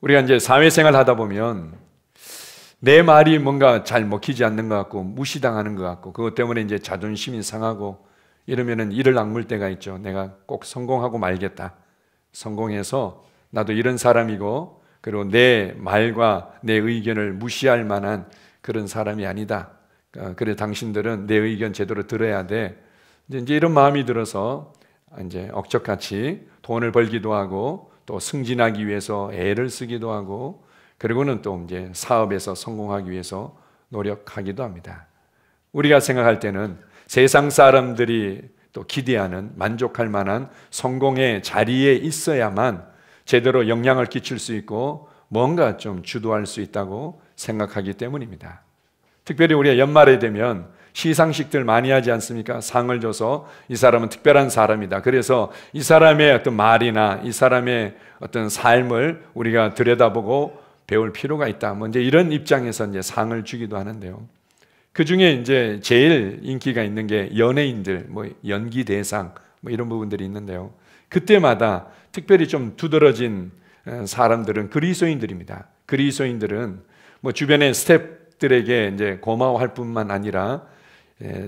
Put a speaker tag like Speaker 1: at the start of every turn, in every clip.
Speaker 1: 우리가 이제 사회생활 하다 보면 내 말이 뭔가 잘 먹히지 않는 것 같고 무시당하는 것 같고 그것 때문에 이제 자존심이 상하고 이러면은 이를 악물 때가 있죠. 내가 꼭 성공하고 말겠다. 성공해서 나도 이런 사람이고 그리고 내 말과 내 의견을 무시할 만한 그런 사람이 아니다. 그래 당신들은 내 의견 제대로 들어야 돼. 이제 이런 마음이 들어서 이제 억척같이 돈을 벌기도 하고 또 승진하기 위해서 애를 쓰기도 하고 그리고는 또 이제 사업에서 성공하기 위해서 노력하기도 합니다. 우리가 생각할 때는 세상 사람들이 또 기대하는 만족할 만한 성공의 자리에 있어야만 제대로 영향을 끼칠 수 있고 뭔가 좀 주도할 수 있다고 생각하기 때문입니다. 특별히 우리가 연말에 되면 시상식들 많이 하지 않습니까? 상을 줘서 이 사람은 특별한 사람이다. 그래서 이 사람의 어떤 말이나 이 사람의 어떤 삶을 우리가 들여다보고 배울 필요가 있다. 뭐 이제 이런 입장에서 이제 상을 주기도 하는데요. 그 중에 이제 제일 인기가 있는 게 연예인들, 뭐 연기 대상, 뭐 이런 부분들이 있는데요. 그때마다 특별히 좀 두드러진 사람들은 그리스도인들입니다. 그리스도인들은 뭐 주변의 스태프들에게 이제 고마워할 뿐만 아니라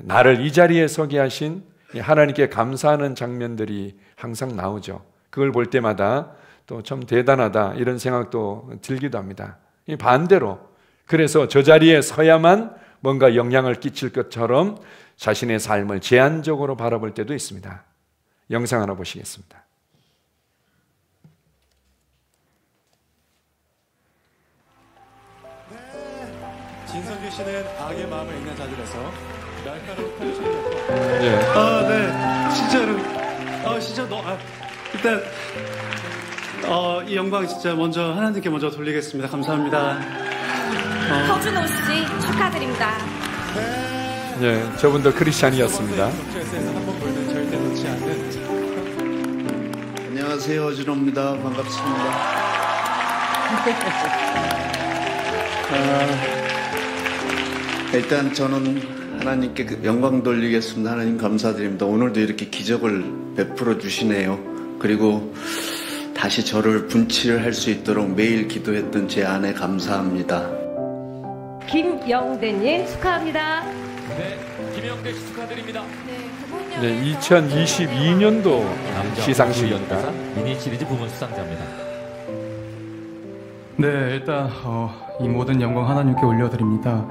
Speaker 1: 나를 이 자리에 서게 하신 하나님께 감사하는 장면들이 항상 나오죠. 그걸 볼 때마다 또 참 대단하다 이런 생각도 들기도 합니다. 반대로 그래서 저 자리에 서야만 뭔가 영향을 끼칠 것처럼 자신의 삶을 제한적으로 바라볼 때도 있습니다. 영상 하나 보시겠습니다.
Speaker 2: 진성규 씨는 악의 마음을 읽는 자들에서 날카로운 편지를
Speaker 1: 네.
Speaker 2: 네, 진짜로. 진짜 일단 이 영광 진짜 먼저 하나님께 먼저 돌리겠습니다. 감사합니다.
Speaker 3: 허준호 씨 축하드립니다.
Speaker 1: 네, 저분도 크리스찬이었습니다.
Speaker 2: 한번 보이면 절대 놓지 않는.
Speaker 4: 안녕하세요, 허준호입니다. 반갑습니다. 일단 저는 하나님께 영광 돌리겠습니다. 하나님 감사드립니다. 오늘도 이렇게 기적을 베풀어 주시네요. 그리고 다시 저를 분치를 할 수 있도록 매일 기도했던 제 아내 감사합니다.
Speaker 3: 김영대님 축하합니다.
Speaker 5: 네, 김영대 씨 축하드립니다.
Speaker 1: 네, 2022년도 시상식입니다.
Speaker 5: 미니 시리즈 부문 수상자입니다.
Speaker 6: 네, 일단 이 모든 영광 하나님께 올려드립니다.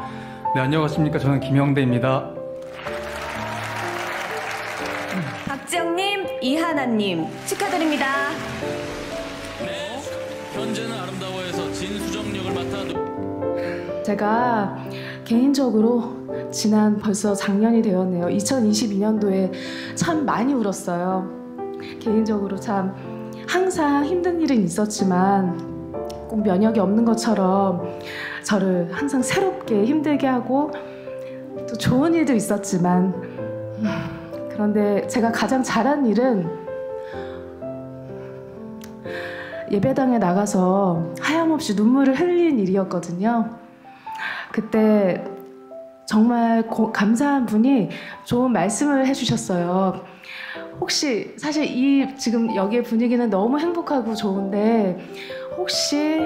Speaker 6: 네, 안녕하십니까. 저는 김영대입니다.
Speaker 3: 박지영님, 이하나님 축하드립니다.
Speaker 5: 네, 현재는 아름다워에서 진수정 역을 맡아.
Speaker 7: 제가 개인적으로 지난 벌써 작년이 되었네요. 2022년도에 참 많이 울었어요. 개인적으로 참 항상 힘든 일은 있었지만 꼭 면역이 없는 것처럼 저를 항상 새롭게 힘들게 하고 또 좋은 일도 있었지만 그런데 제가 가장 잘한 일은 예배당에 나가서 하염없이 눈물을 흘린 일이었거든요. 그때 정말 감사한 분이 좋은 말씀을 해주셨어요. 혹시 사실 이 지금 여기의 분위기는 너무 행복하고 좋은데 혹시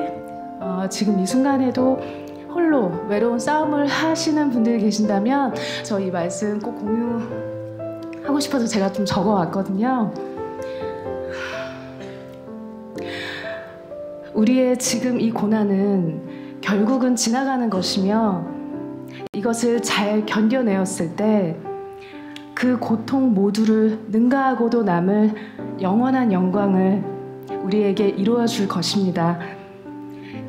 Speaker 7: 지금 이 순간에도 홀로 외로운 싸움을 하시는 분들이 계신다면 저 이 말씀 꼭 공유하고 싶어서 제가 좀 적어왔거든요. 우리의 지금 이 고난은 결국은 지나가는 것이며 이것을 잘 견뎌내었을 때 그 고통 모두를 능가하고도 남을 영원한 영광을 우리에게 이루어 줄 것입니다.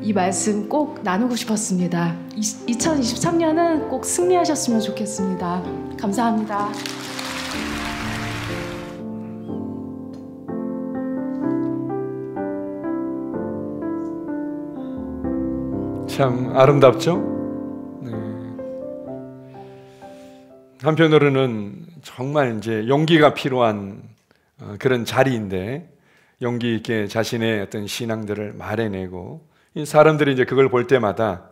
Speaker 7: 이 말씀 꼭 나누고 싶었습니다. 2023년은 꼭 승리하셨으면 좋겠습니다. 감사합니다.
Speaker 1: 참 아름답죠? 네. 한편으로는 정말 이제 용기가 필요한 그런 자리인데 용기 있게 자신의 어떤 신앙들을 말해내고 이 사람들이 이제 그걸 볼 때마다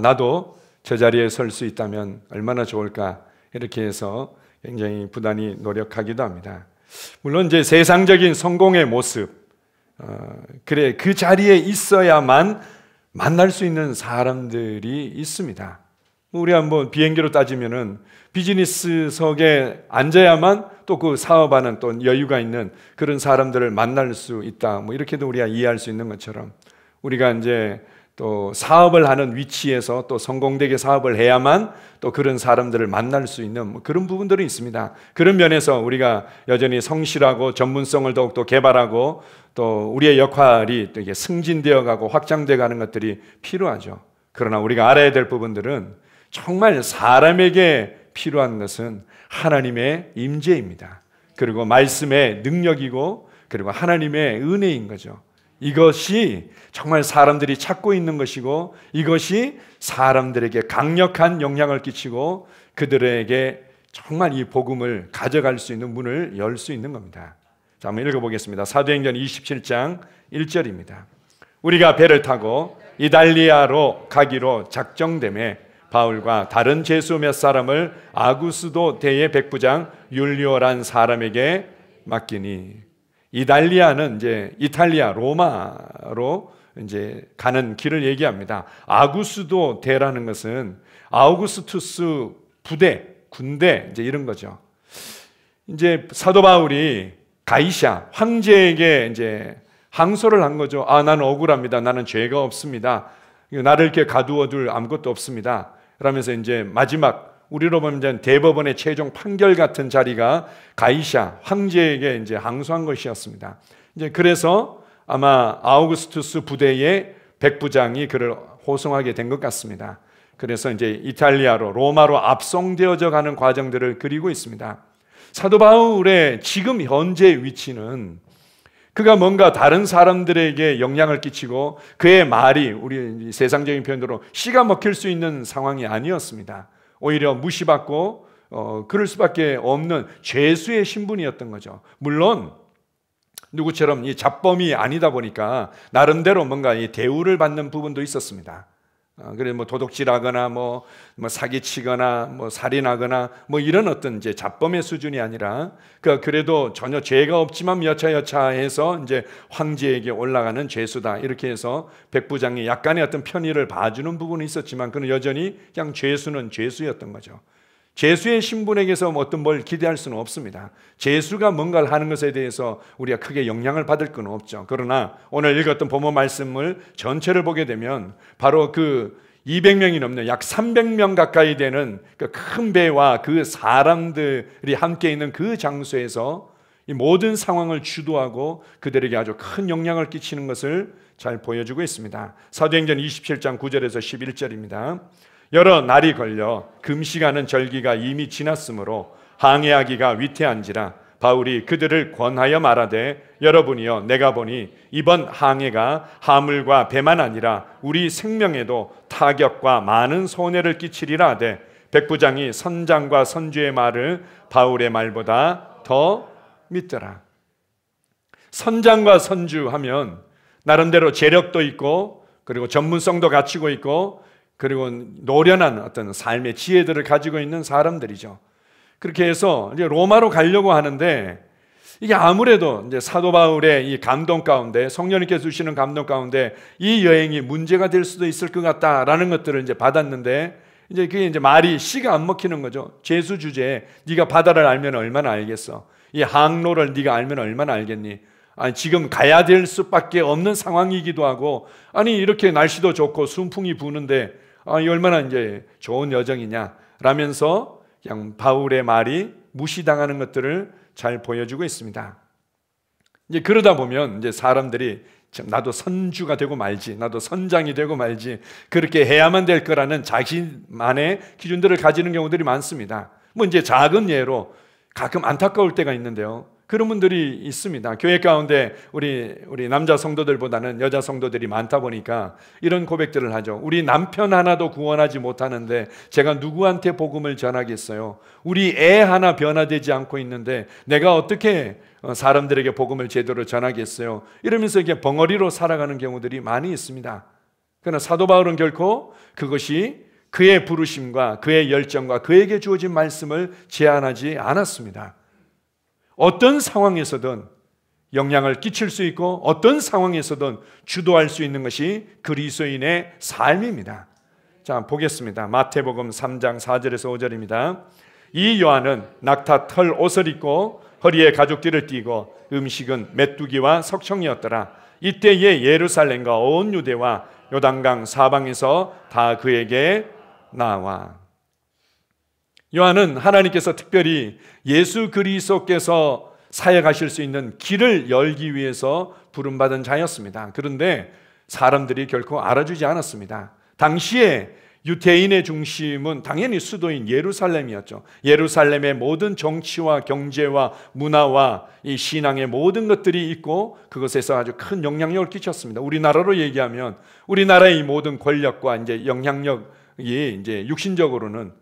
Speaker 1: 나도 저 자리에 설 수 있다면 얼마나 좋을까 이렇게 해서 굉장히 부단히 노력하기도 합니다. 물론 이제 세상적인 성공의 모습 그래 그 자리에 있어야만 만날 수 있는 사람들이 있습니다. 우리 한번 비행기로 따지면은 비즈니스석에 앉아야만 또 그 사업하는 또 여유가 있는 그런 사람들을 만날 수 있다. 뭐 이렇게도 우리가 이해할 수 있는 것처럼 우리가 이제 또 사업을 하는 위치에서 또 성공되게 사업을 해야만 또 그런 사람들을 만날 수 있는 뭐 그런 부분들이 있습니다. 그런 면에서 우리가 여전히 성실하고 전문성을 더욱더 개발하고 또 우리의 역할이 또 이게 승진되어 가고 확장되어 가는 것들이 필요하죠. 그러나 우리가 알아야 될 부분들은 정말 사람에게 필요한 것은 하나님의 임재입니다. 그리고 말씀의 능력이고 그리고 하나님의 은혜인 거죠. 이것이 정말 사람들이 찾고 있는 것이고 이것이 사람들에게 강력한 영향을 끼치고 그들에게 정말 이 복음을 가져갈 수 있는 문을 열 수 있는 겁니다. 자, 한번 읽어보겠습니다. 사도행전 27장 1절입니다. 우리가 배를 타고 이달리아로 가기로 작정되매 바울과 다른 제수 몇 사람을 아구스도 대의 백부장 율리오란 사람에게 맡기니, 이달리아는 이제 이탈리아 로마로 이제 가는 길을 얘기합니다. 아구스도 대라는 것은 아우구스투스 부대, 군대 이제 이런 거죠. 이제 사도 바울이 가이샤 황제에게 이제 항소를 한 거죠. 아, 나는 억울합니다. 나는 죄가 없습니다. 나를 이렇게 가두어둘 아무것도 없습니다. 그러면서 이제 마지막 우리로 보면 이제 대법원의 최종 판결 같은 자리가 가이샤 황제에게 이제 항소한 것이었습니다. 이제 그래서 아마 아우구스투스 부대의 백부장이 그를 호송하게 된 것 같습니다. 그래서 이제 이탈리아로 로마로 압송되어져 가는 과정들을 그리고 있습니다. 사도 바울의 지금 현재 위치는 그가 뭔가 다른 사람들에게 영향을 끼치고 그의 말이 우리 세상적인 표현으로 씨가 먹힐 수 있는 상황이 아니었습니다. 오히려 무시받고 그럴 수밖에 없는 죄수의 신분이었던 거죠. 물론 누구처럼 이 잡범이 아니다 보니까 나름대로 뭔가 이 대우를 받는 부분도 있었습니다. 그래 뭐 도둑질하거나 뭐 사기치거나 뭐 살인하거나 뭐 이런 어떤 이제 잡범의 수준이 아니라 그래도 전혀 죄가 없지만 여차여차해서 이제 황제에게 올라가는 죄수다 이렇게 해서 백부장이 약간의 어떤 편의를 봐주는 부분이 있었지만 그는 여전히 그냥 죄수는 죄수였던 거죠. 죄수의 신분에게서 어떤 뭘 기대할 수는 없습니다. 죄수가 뭔가를 하는 것에 대해서 우리가 크게 영향을 받을 건 없죠. 그러나 오늘 읽었던 본문 말씀을 전체를 보게 되면 바로 그 200명이 넘는 약 300명 가까이 되는 그 큰 배와 그 사람들이 함께 있는 그 장소에서 이 모든 상황을 주도하고 그들에게 아주 큰 영향을 끼치는 것을 잘 보여주고 있습니다. 사도행전 27장 9절에서 11절입니다. 여러 날이 걸려 금식하는 절기가 이미 지났으므로 항해하기가 위태한지라 바울이 그들을 권하여 말하되 여러분이여 내가 보니 이번 항해가 하물과 배만 아니라 우리 생명에도 타격과 많은 손해를 끼치리라 하되 백부장이 선장과 선주의 말을 바울의 말보다 더 믿더라. 선장과 선주 하면 나름대로 재력도 있고 그리고 전문성도 갖추고 있고 그리고 노련한 어떤 삶의 지혜들을 가지고 있는 사람들이죠. 그렇게 해서 이제 로마로 가려고 하는데 이게 아무래도 이제 사도 바울의 이 감동 가운데 성령님께서 주시는 감동 가운데 이 여행이 문제가 될 수도 있을 것 같다라는 것들을 이제 받았는데 이제 그게 이제 말이 씨가 안 먹히는 거죠. 죄수 주제에 네가 바다를 알면 얼마나 알겠어. 이 항로를 네가 알면 얼마나 알겠니. 아니, 지금 가야 될 수밖에 없는 상황이기도 하고 아니 이렇게 날씨도 좋고 순풍이 부는데 이 얼마나 이제 좋은 여정이냐 라면서 그냥 바울의 말이 무시당하는 것들을 잘 보여주고 있습니다. 이제 그러다 보면 이제 사람들이 나도 선주가 되고 말지, 나도 선장이 되고 말지 그렇게 해야만 될 거라는 자신만의 기준들을 가지는 경우들이 많습니다. 뭐 이제 작은 예로 가끔 안타까울 때가 있는데요. 그런 분들이 있습니다. 교회 가운데 우리 남자 성도들보다는 여자 성도들이 많다 보니까 이런 고백들을 하죠. 우리 남편 하나도 구원하지 못하는데 제가 누구한테 복음을 전하겠어요? 우리 애 하나 변화되지 않고 있는데 내가 어떻게 사람들에게 복음을 제대로 전하겠어요? 이러면서 이게 벙어리로 살아가는 경우들이 많이 있습니다. 그러나 사도 바울은 결코 그것이 그의 부르심과 그의 열정과 그에게 주어진 말씀을 제한하지 않았습니다. 어떤 상황에서든 영향을 끼칠 수 있고 어떤 상황에서든 주도할 수 있는 것이 그리스도인의 삶입니다. 자, 보겠습니다. 마태복음 3장 4절에서 5절입니다. 이 요한은 낙타 털 옷을 입고 허리에 가죽띠를 띠고 음식은 메뚜기와 석청이었더라. 이때에 예루살렘과 온 유대와 요단강 사방에서 다 그에게 나와. 요한은 하나님께서 특별히 예수 그리스도께서 사역하실 수 있는 길을 열기 위해서 부름받은 자였습니다. 그런데 사람들이 결코 알아주지 않았습니다. 당시에 유대인의 중심은 당연히 수도인 예루살렘이었죠. 예루살렘의 모든 정치와 경제와 문화와 이 신앙의 모든 것들이 있고 그것에서 아주 큰 영향력을 끼쳤습니다. 우리나라로 얘기하면 우리나라의 이 모든 권력과 이제 영향력이 이제 육신적으로는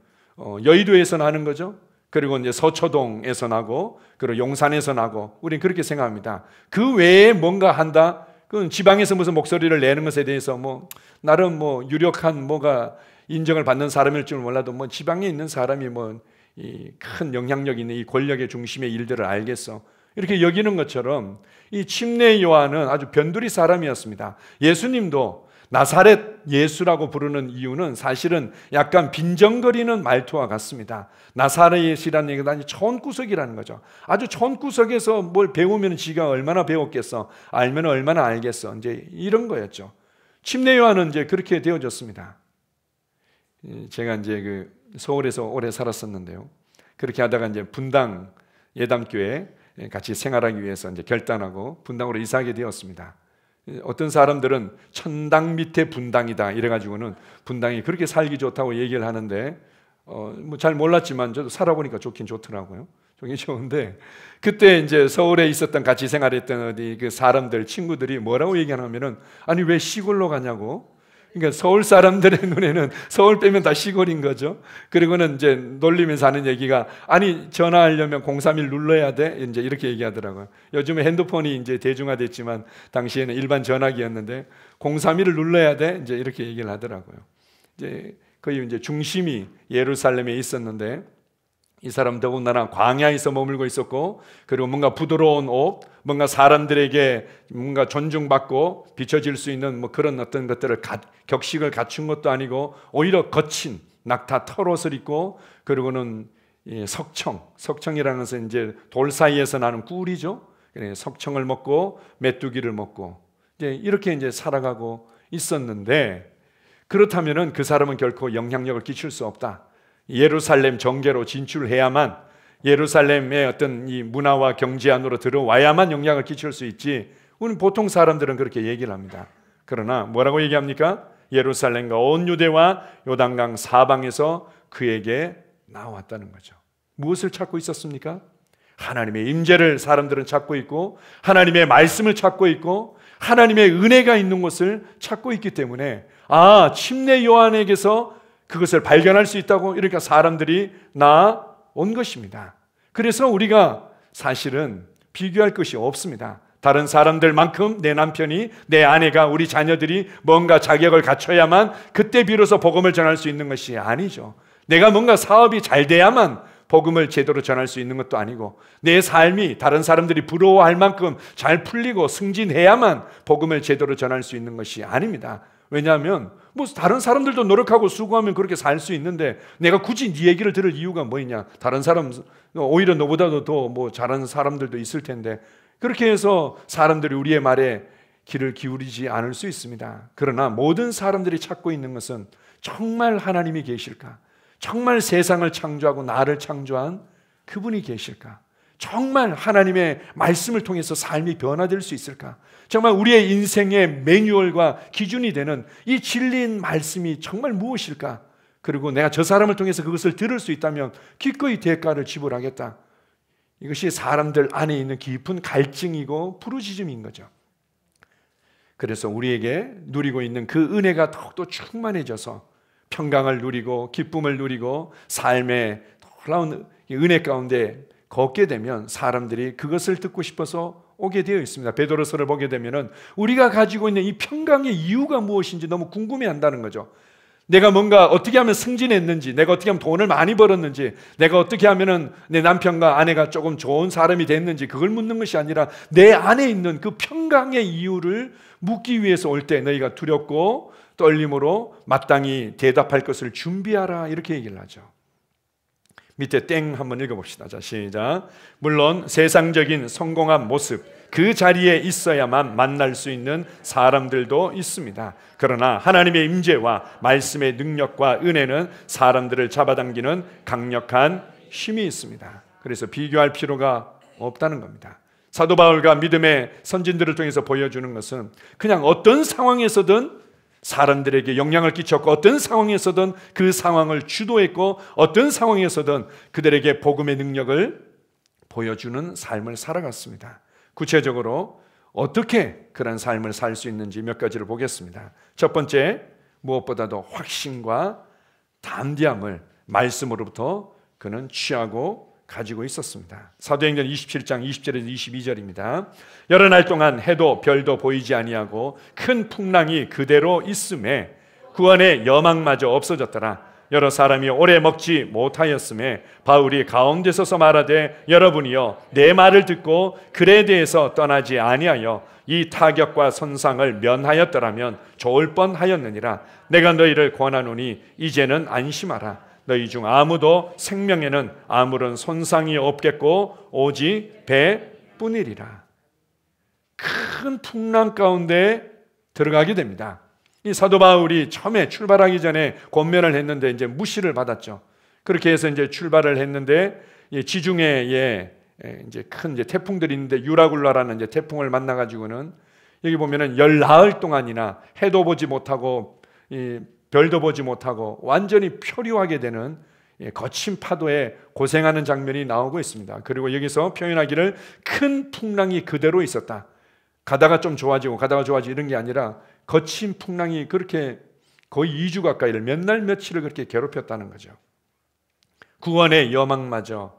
Speaker 1: 여의도에서 나는 거죠. 그리고 이제 서초동에서 나고 그리고 용산에서 나고 우리는 그렇게 생각합니다. 그 외에 뭔가 한다. 그건 지방에서 무슨 목소리를 내는 것에 대해서 뭐 나름 뭐 유력한 뭐가 인정을 받는 사람일 줄 몰라도 뭐 지방에 있는 사람이 뭐 이 큰 영향력 있는 이 권력의 중심의 일들을 알겠어. 이렇게 여기는 것처럼 이 침례 요한은 아주 변두리 사람이었습니다. 예수님도 나사렛 예수라고 부르는 이유는 사실은 약간 빈정거리는 말투와 같습니다. 나사렛이라는 얘기가 아주 촌구석이라는 거죠. 아주 촌구석에서 뭘 배우면 지가 얼마나 배웠겠어. 알면 얼마나 알겠어. 이제 이런 거였죠. 침례 요한은 이제 그렇게 되어졌습니다. 제가 이제 그 서울에서 오래 살았었는데요. 그렇게 하다가 이제 분당 예담교회 같이 생활하기 위해서 이제 결단하고 분당으로 이사하게 되었습니다. 어떤 사람들은 천당 밑에 분당이다 이래가지고는 분당이 그렇게 살기 좋다고 얘기를 하는데 뭐 잘 몰랐지만 저도 살아보니까 좋긴 좋더라고요. 좋긴 좋은데 그때 이제 서울에 있었던 같이 생활했던 어디 그 사람들 친구들이 뭐라고 얘기하냐면은 아니 왜 시골로 가냐고. 그러니까 서울 사람들의 눈에는 서울 빼면 다 시골인 거죠. 그리고는 이제 놀리면서 하는 얘기가 아니 전화하려면 031 눌러야 돼 이제 이렇게 얘기하더라고요. 요즘에 핸드폰이 이제 대중화됐지만 당시에는 일반 전화기였는데 031을 눌러야 돼 이제 이렇게 얘기를 하더라고요. 이제 거의 이제 중심이 예루살렘에 있었는데 이 사람 더군다나 광야에서 머물고 있었고 그리고 뭔가 부드러운 옷, 뭔가 사람들에게 뭔가 존중받고 비춰질 수 있는 뭐 그런 어떤 것들을 격식을 갖춘 것도 아니고 오히려 거친 낙타 털옷을 입고 그리고는 석청이라는 것은 이제 돌 사이에서 나는 꿀이죠. 석청을 먹고 메뚜기를 먹고 이제 이렇게 이제 살아가고 있었는데 그렇다면은 그 사람은 결코 영향력을 끼칠 수 없다. 예루살렘 정계로 진출해야만 예루살렘의 어떤 이 문화와 경제 안으로 들어와야만 영향을 끼칠 수 있지. 우리는 보통 사람들은 그렇게 얘기를 합니다. 그러나 뭐라고 얘기합니까? 예루살렘과 온 유대와 요단강 사방에서 그에게 나왔다는 거죠. 무엇을 찾고 있었습니까? 하나님의 임재를 사람들은 찾고 있고 하나님의 말씀을 찾고 있고 하나님의 은혜가 있는 곳을 찾고 있기 때문에 침례 요한에게서 그것을 발견할 수 있다고 이러니까 사람들이 나온 것입니다. 그래서 우리가 사실은 비교할 것이 없습니다. 다른 사람들만큼 내 남편이, 내 아내가, 우리 자녀들이 뭔가 자격을 갖춰야만 그때 비로소 복음을 전할 수 있는 것이 아니죠. 내가 뭔가 사업이 잘 돼야만 복음을 제대로 전할 수 있는 것도 아니고 내 삶이 다른 사람들이 부러워할 만큼 잘 풀리고 승진해야만 복음을 제대로 전할 수 있는 것이 아닙니다. 왜냐하면 뭐 다른 사람들도 노력하고 수고하면 그렇게 살 수 있는데 내가 굳이 네 얘기를 들을 이유가 뭐냐? 다른 사람 오히려 너보다도 더 뭐 잘하는 사람들도 있을 텐데 그렇게 해서 사람들이 우리의 말에 귀를 기울이지 않을 수 있습니다. 그러나 모든 사람들이 찾고 있는 것은 정말 하나님이 계실까? 정말 세상을 창조하고 나를 창조한 그분이 계실까? 정말 하나님의 말씀을 통해서 삶이 변화될 수 있을까? 정말 우리의 인생의 매뉴얼과 기준이 되는 이 진리인 말씀이 정말 무엇일까? 그리고 내가 저 사람을 통해서 그것을 들을 수 있다면 기꺼이 대가를 지불하겠다. 이것이 사람들 안에 있는 깊은 갈증이고 부르짖음인 거죠. 그래서 우리에게 누리고 있는 그 은혜가 더욱더 충만해져서 평강을 누리고 기쁨을 누리고 삶의 놀라운 은혜 가운데 걷게 되면 사람들이 그것을 듣고 싶어서 오게 되어 있습니다. 베드로서를 보게 되면은 우리가 가지고 있는 이 평강의 이유가 무엇인지 너무 궁금해한다는 거죠. 내가 뭔가 어떻게 하면 승진했는지, 내가 어떻게 하면 돈을 많이 벌었는지, 내가 어떻게 하면은 내 남편과 아내가 조금 좋은 사람이 됐는지 그걸 묻는 것이 아니라 내 안에 있는 그 평강의 이유를 묻기 위해서 올 때 너희가 두렵고 떨림으로 마땅히 대답할 것을 준비하라 이렇게 얘기를 하죠. 밑에 땡 한번 읽어봅시다. 자, 시작. 물론 세상적인 성공한 모습 그 자리에 있어야만 만날 수 있는 사람들도 있습니다. 그러나 하나님의 임재와 말씀의 능력과 은혜는 사람들을 잡아당기는 강력한 힘이 있습니다. 그래서 비교할 필요가 없다는 겁니다. 사도 바울과 믿음의 선진들을 통해서 보여주는 것은 그냥 어떤 상황에서든 사람들에게 영향을 끼쳤고 어떤 상황에서든 그 상황을 주도했고 어떤 상황에서든 그들에게 복음의 능력을 보여주는 삶을 살아갔습니다. 구체적으로 어떻게 그런 삶을 살 수 있는지 몇 가지를 보겠습니다. 첫 번째, 무엇보다도 확신과 담대함을 말씀으로부터 그는 취하고 가지고 있었습니다. 사도행전 27장 20절에서 22절입니다. 여러 날 동안 해도 별도 보이지 아니하고 큰 풍랑이 그대로 있음에 구원의 여망마저 없어졌더라. 여러 사람이 오래 먹지 못하였음에 바울이 가운데 서서 말하되 여러분이여 내 말을 듣고 글에 대해서 떠나지 아니하여 이 타격과 손상을 면하였더라면 좋을 뻔하였느니라. 내가 너희를 권하노니 이제는 안심하라. 너희 중 아무도 생명에는 아무런 손상이 없겠고 오직 배뿐이리라. 큰 풍랑 가운데 들어가게 됩니다. 이 사도 바울이 처음에 출발하기 전에 권면을 했는데 이제 무시를 받았죠. 그렇게 해서 이제 출발을 했는데 지중해에 이제 큰 태풍들이 있는데 유라굴라라는 이제 태풍을 만나 가지고는 여기 보면은 열 나흘 동안이나 해도 보지 못하고 별도 보지 못하고 완전히 표류하게 되는 거친 파도에 고생하는 장면이 나오고 있습니다. 그리고 여기서 표현하기를 큰 풍랑이 그대로 있었다. 가다가 좀 좋아지고 가다가 좋아지고 이런 게 아니라 거친 풍랑이 그렇게 거의 2주 가까이를 몇 날 며칠을 그렇게 괴롭혔다는 거죠. 구원의 여망마저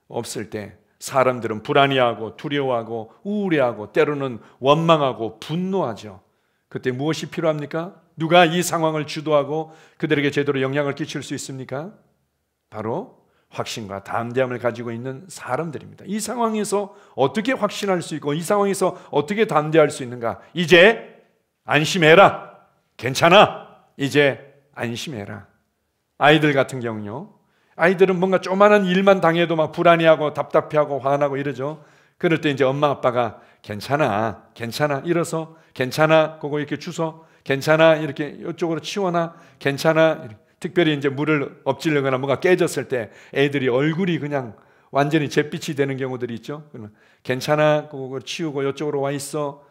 Speaker 1: 없을 때 사람들은 불안해하고 두려워하고 우울해하고 때로는 원망하고 분노하죠. 그때 무엇이 필요합니까? 누가 이 상황을 주도하고 그들에게 제대로 영향을 끼칠 수 있습니까? 바로 확신과 담대함을 가지고 있는 사람들입니다. 이 상황에서 어떻게 확신할 수 있고 이 상황에서 어떻게 담대할 수 있는가? 이제 안심해라. 괜찮아. 이제 안심해라. 아이들 같은 경우요. 아이들은 뭔가 조그마한 일만 당해도 막 불안해하고 답답해하고 화나고 이러죠. 그럴 때 이제 엄마 아빠가 괜찮아. 괜찮아. 일어서 괜찮아. 그거 이렇게 주워. 괜찮아. 이렇게 이쪽으로 치워놔. 괜찮아. 특별히 이제 물을 엎질르거나 뭐가 깨졌을 때 애들이 얼굴이 그냥 완전히 잿빛이 되는 경우들이 있죠. 괜찮아. 그거 치우고 이쪽으로 와 있어.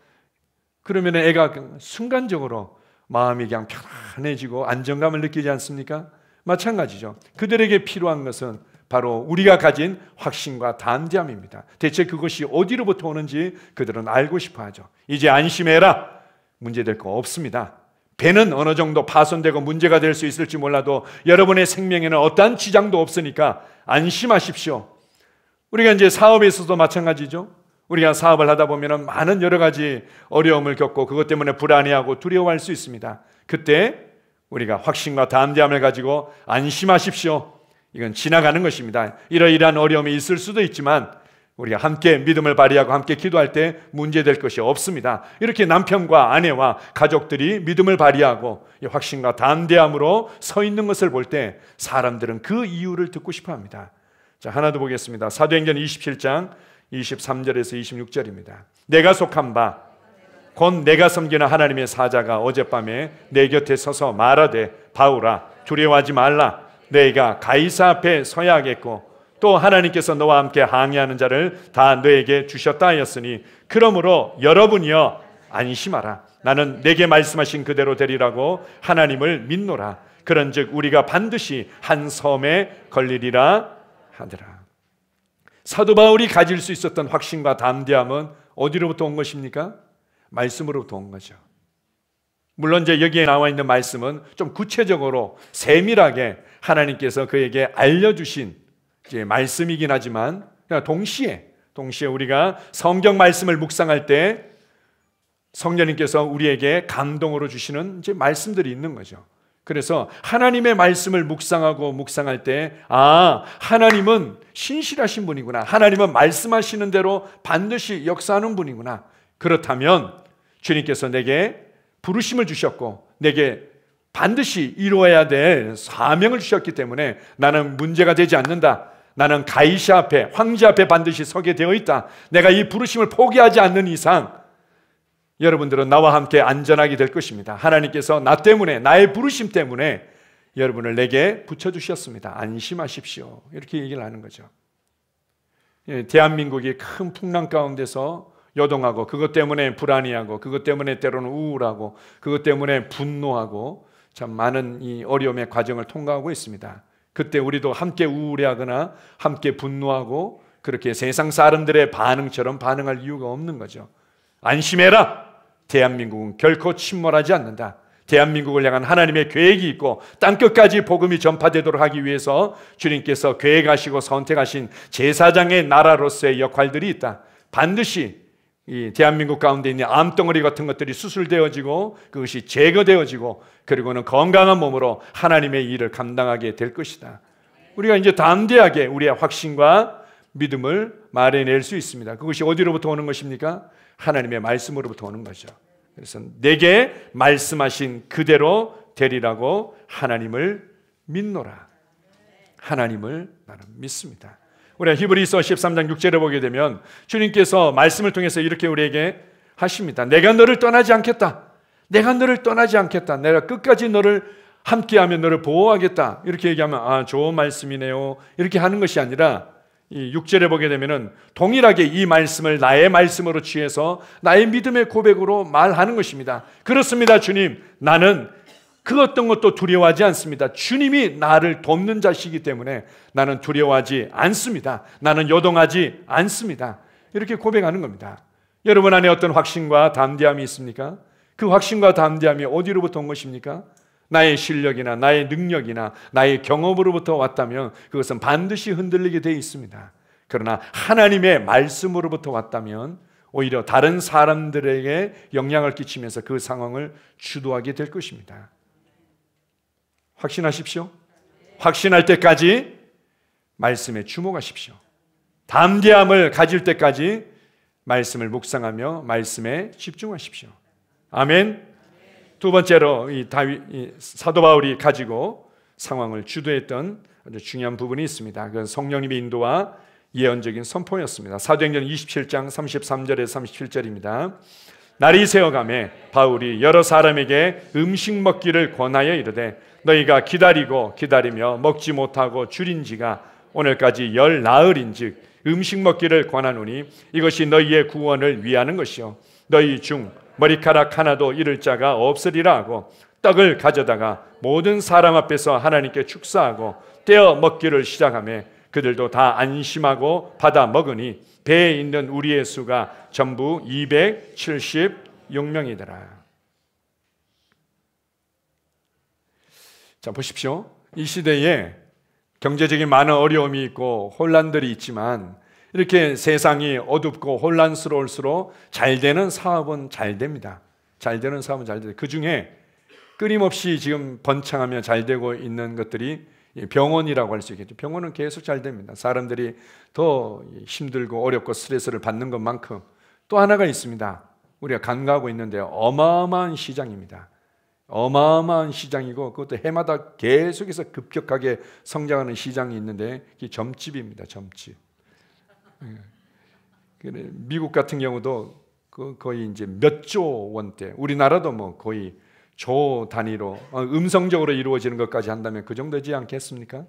Speaker 1: 그러면 애가 순간적으로 마음이 그냥 편안해지고 안정감을 느끼지 않습니까? 마찬가지죠. 그들에게 필요한 것은 바로 우리가 가진 확신과 담대함입니다. 대체 그것이 어디로부터 오는지 그들은 알고 싶어 하죠. 이제 안심해라. 문제될 거 없습니다. 배는 어느 정도 파손되고 문제가 될 수 있을지 몰라도 여러분의 생명에는 어떠한 지장도 없으니까 안심하십시오. 우리가 이제 사업에 있어서도 마찬가지죠. 우리가 사업을 하다 보면 많은 여러 가지 어려움을 겪고 그것 때문에 불안해하고 두려워할 수 있습니다. 그때 우리가 확신과 담대함을 가지고 안심하십시오. 이건 지나가는 것입니다. 이러이러한 어려움이 있을 수도 있지만 우리가 함께 믿음을 발휘하고 함께 기도할 때 문제될 것이 없습니다. 이렇게 남편과 아내와 가족들이 믿음을 발휘하고 확신과 담대함으로 서 있는 것을 볼 때 사람들은 그 이유를 듣고 싶어 합니다. 자, 하나 더 보겠습니다. 사도행전 27장 23절에서 26절입니다. 내가 속한 바 곧 내가 섬기는 하나님의 사자가 어젯밤에 내 곁에 서서 말하되 바울아 두려워하지 말라. 내가 가이사 앞에 서야 하겠고 또 하나님께서 너와 함께 항의하는 자를 다 너에게 주셨다 하였으니 그러므로 여러분이여 안심하라. 나는 내게 말씀하신 그대로 되리라고 하나님을 믿노라. 그런즉 우리가 반드시 한 섬에 걸리리라 하더라. 사도 바울이 가질 수 있었던 확신과 담대함은 어디로부터 온 것입니까? 말씀으로부터 온 거죠. 물론 이제 여기에 나와 있는 말씀은 좀 구체적으로 세밀하게 하나님께서 그에게 알려주신 이제 말씀이긴 하지만 동시에 우리가 성경 말씀을 묵상할 때 성령님께서 우리에게 감동으로 주시는 이제 말씀들이 있는 거죠. 그래서 하나님의 말씀을 묵상할 때 하나님은 신실하신 분이구나. 하나님은 말씀하시는 대로 반드시 역사하는 분이구나. 그렇다면 주님께서 내게 부르심을 주셨고 내게 반드시 이루어야 될 사명을 주셨기 때문에 나는 문제가 되지 않는다. 나는 가이사 앞에, 황제 앞에 반드시 서게 되어 있다. 내가 이 부르심을 포기하지 않는 이상 여러분들은 나와 함께 안전하게 될 것입니다. 하나님께서 나 때문에, 나의 부르심 때문에 여러분을 내게 붙여주셨습니다. 안심하십시오. 이렇게 얘기를 하는 거죠. 대한민국이 큰 풍랑 가운데서 요동하고 그것 때문에 불안해하고 그것 때문에 때로는 우울하고 그것 때문에 분노하고 참 많은 이 어려움의 과정을 통과하고 있습니다. 그때 우리도 함께 우울해하거나 함께 분노하고 그렇게 세상 사람들의 반응처럼 반응할 이유가 없는 거죠. 안심해라. 대한민국은 결코 침몰하지 않는다. 대한민국을 향한 하나님의 계획이 있고 땅끝까지 복음이 전파되도록 하기 위해서 주님께서 계획하시고 선택하신 제사장의 나라로서의 역할들이 있다. 반드시 이 대한민국 가운데 있는 암덩어리 같은 것들이 수술되어지고 그것이 제거되어지고 그리고는 건강한 몸으로 하나님의 일을 감당하게 될 것이다. 우리가 이제 담대하게 우리의 확신과 믿음을 말해낼 수 있습니다. 그것이 어디로부터 오는 것입니까? 하나님의 말씀으로부터 오는 거죠. 그래서 내게 말씀하신 그대로 되리라고 하나님을 믿노라. 하나님을 나는 믿습니다. 우리가 히브리서 13장 6절에 보게 되면 주님께서 말씀을 통해서 이렇게 우리에게 하십니다. 내가 너를 떠나지 않겠다. 내가 너를 떠나지 않겠다. 내가 끝까지 너를 함께하며 너를 보호하겠다. 이렇게 얘기하면 좋은 말씀이네요. 이렇게 하는 것이 아니라 이 6절에 보게 되면은 동일하게 이 말씀을 나의 말씀으로 취해서 나의 믿음의 고백으로 말하는 것입니다. 그렇습니다, 주님. 나는 그 어떤 것도 두려워하지 않습니다. 주님이 나를 돕는 자시기 때문에 나는 두려워하지 않습니다. 나는 요동하지 않습니다. 이렇게 고백하는 겁니다. 여러분 안에 어떤 확신과 담대함이 있습니까? 그 확신과 담대함이 어디로부터 온 것입니까? 나의 실력이나 나의 능력이나 나의 경험으로부터 왔다면 그것은 반드시 흔들리게 되어 있습니다. 그러나 하나님의 말씀으로부터 왔다면 오히려 다른 사람들에게 영향을 끼치면서 그 상황을 주도하게 될 것입니다. 확신하십시오. 확신할 때까지 말씀에 주목하십시오. 담대함을 가질 때까지 말씀을 묵상하며 말씀에 집중하십시오. 아멘. 두 번째로 이 사도 바울이 가지고 상황을 주도했던 아주 중요한 부분이 있습니다. 그건 성령님의 인도와 예언적인 선포였습니다. 사도행전 27장 33절에서 37절입니다. 날이 새어가매 바울이 여러 사람에게 음식 먹기를 권하여 이르되 너희가 기다리며 먹지 못하고 줄인 지가 오늘까지 10나흘인즉 음식 먹기를 권하노니 이것이 너희의 구원을 위하는 것이요 너희 중 머리카락 하나도 잃을 자가 없으리라 하고 떡을 가져다가 모든 사람 앞에서 하나님께 축사하고 떼어 먹기를 시작하며 그들도 다 안심하고 받아 먹으니 배에 있는 우리의 수가 전부 276명이더라. 자, 보십시오. 이 시대에 경제적인 많은 어려움이 있고 혼란들이 있지만 이렇게 세상이 어둡고 혼란스러울수록 잘 되는 사업은 잘 됩니다. 잘 되는 사업은 잘 됩니다. 그 중에 끊임없이 지금 번창하며 잘 되고 있는 것들이 병원이라고 할 수 있겠죠. 병원은 계속 잘 됩니다. 사람들이 더 힘들고 어렵고 스트레스를 받는 것만큼 또 하나가 있습니다. 우리가 간과하고 있는데요. 어마어마한 시장입니다. 어마어마한 시장이고 그것도 해마다 계속해서 급격하게 성장하는 시장이 있는데 그게 점집입니다. 점집. 미국 같은 경우도 거의 이제 몇 조 원대, 우리나라도 뭐 거의 조 단위로 음성적으로 이루어지는 것까지 한다면 그 정도지 않겠습니까?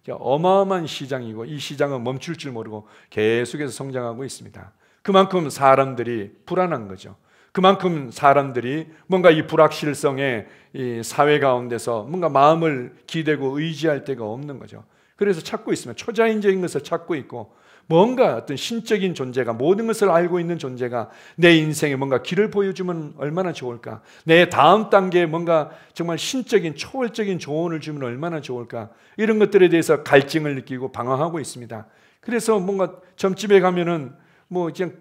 Speaker 1: 어마어마한 시장이고 이 시장은 멈출 줄 모르고 계속해서 성장하고 있습니다. 그만큼 사람들이 불안한 거죠. 그만큼 사람들이 뭔가 이 불확실성의 이 사회 가운데서 뭔가 마음을 기대고 의지할 데가 없는 거죠. 그래서 찾고 있습니다. 초자연적인 것을 찾고 있고 뭔가 어떤 신적인 존재가 모든 것을 알고 있는 존재가 내 인생에 뭔가 길을 보여주면 얼마나 좋을까? 내 다음 단계에 뭔가 정말 신적인 초월적인 조언을 주면 얼마나 좋을까? 이런 것들에 대해서 갈증을 느끼고 방황하고 있습니다. 그래서 뭔가 점집에 가면은 뭐 그냥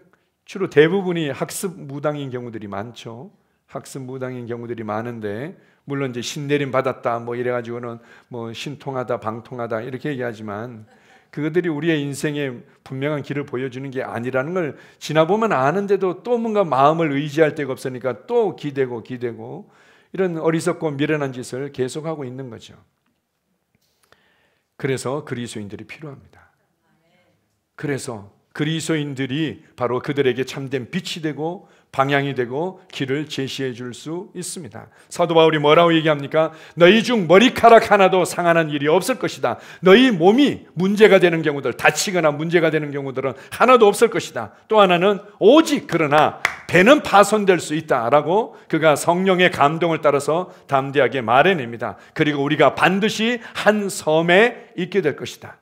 Speaker 1: 주로 대부분이 학습 무당인 경우들이 많죠. 학습무당인 경우들이 많은데, 물론 이제 신내림 받았다 뭐 이래가지고는 뭐 신통하다 방통하다 이렇게 얘기하지만, 그들이 우리의 인생에 분명한 길을 보여주는 게 아니라는 걸 지나보면 아는데도 또 뭔가 마음을 의지할 데가 없으니까 또 기대고 이런 어리석고 미련한 짓을 계속하고 있는 거죠. 그래서 그리스도인들이 필요합니다. 그래서 그리스도인들이 바로 그들에게 참된 빛이 되고 방향이 되고 길을 제시해 줄 수 있습니다. 사도 바울이 뭐라고 얘기합니까? 너희 중 머리카락 하나도 상하는 일이 없을 것이다. 너희 몸이 문제가 되는 경우들, 다치거나 문제가 되는 경우들은 하나도 없을 것이다. 또 하나는 오직 그러나 배는 파손될 수 있다라고 그가 성령의 감동을 따라서 담대하게 말해냅니다. 그리고 우리가 반드시 한 섬에 있게 될 것이다.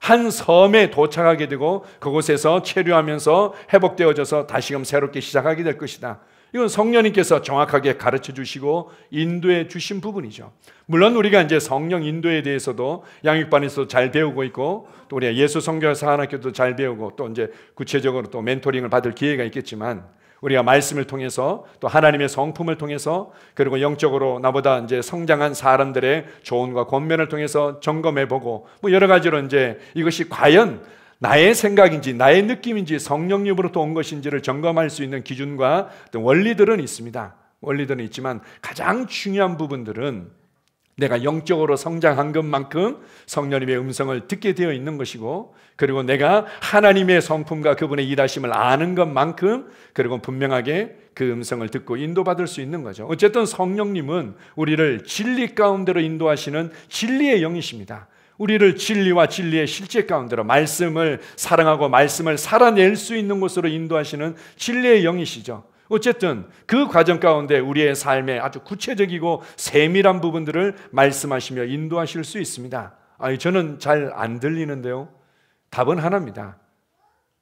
Speaker 1: 한 섬에 도착하게 되고 그곳에서 체류하면서 회복되어져서 다시금 새롭게 시작하게 될 것이다. 이건 성령님께서 정확하게 가르쳐 주시고 인도해 주신 부분이죠. 물론 우리가 이제 성령 인도에 대해서도 양육반에서 잘 배우고 있고, 또 우리가 예수 성경 사관학교도 잘 배우고, 또 이제 구체적으로 또 멘토링을 받을 기회가 있겠지만, 우리가 말씀을 통해서 또 하나님의 성품을 통해서, 그리고 영적으로 나보다 이제 성장한 사람들의 조언과 권면을 통해서 점검해보고, 뭐 여러 가지로 이제 이것이 과연 나의 생각인지 나의 느낌인지 성령님으로부터 온 것인지를 점검할 수 있는 기준과 원리들은 있습니다. 원리들은 있지만 가장 중요한 부분들은 내가 영적으로 성장한 것만큼 성령님의 음성을 듣게 되어 있는 것이고, 그리고 내가 하나님의 성품과 그분의 일하심을 아는 것만큼, 그리고 분명하게 그 음성을 듣고 인도받을 수 있는 거죠. 어쨌든 성령님은 우리를 진리 가운데로 인도하시는 진리의 영이십니다. 우리를 진리와 진리의 실제 가운데로, 말씀을 사랑하고 말씀을 살아낼 수 있는 곳으로 인도하시는 진리의 영이시죠. 어쨌든 그 과정 가운데 우리의 삶에 아주 구체적이고 세밀한 부분들을 말씀하시며 인도하실 수 있습니다. 저는 잘 안 들리는데요. 답은 하나입니다.